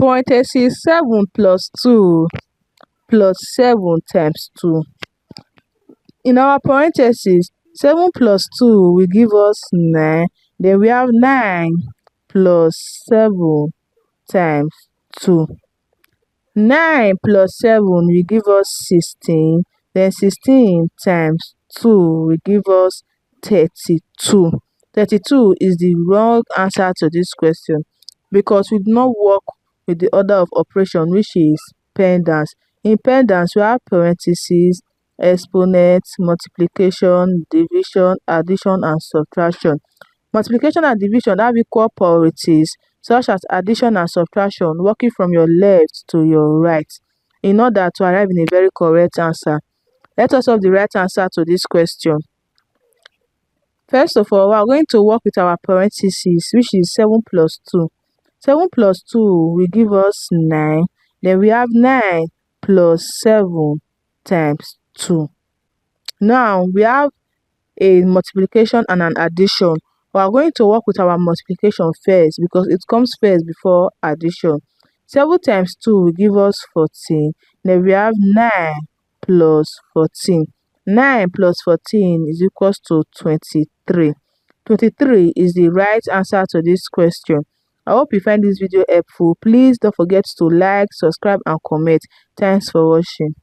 Parenthesis 7 plus 2 plus 7 times 2. In our parenthesis, 7 plus 2 will give us 9. Then we have 9 plus 7 times 2. 9 plus 7 will give us 16. Then 16 times 2 will give us 32. 32 is the wrong answer to this question because we do not work with the order of operation, which is PEMDAS. In PEMDAS, we have parentheses, exponents, multiplication, division, addition, and subtraction. Multiplication and division have equal priorities, such as addition and subtraction, working from your left to your right in order to arrive in a very correct answer. Let us solve the right answer to this question. First of all, we are going to work with our parentheses, which is 7 plus 2. 7 plus 2 will give us 9. Then we have 9 plus 7 times 2. Now we have a multiplication and an addition. We are going to work with our multiplication first because it comes first before addition. 7 times 2 will give us 14. Then we have 9 plus 14. 9 plus 14 is equals to 23. 23 is the right answer to this question. I hope you find this video helpful. Please don't forget to like, subscribe, and comment. Thanks for watching.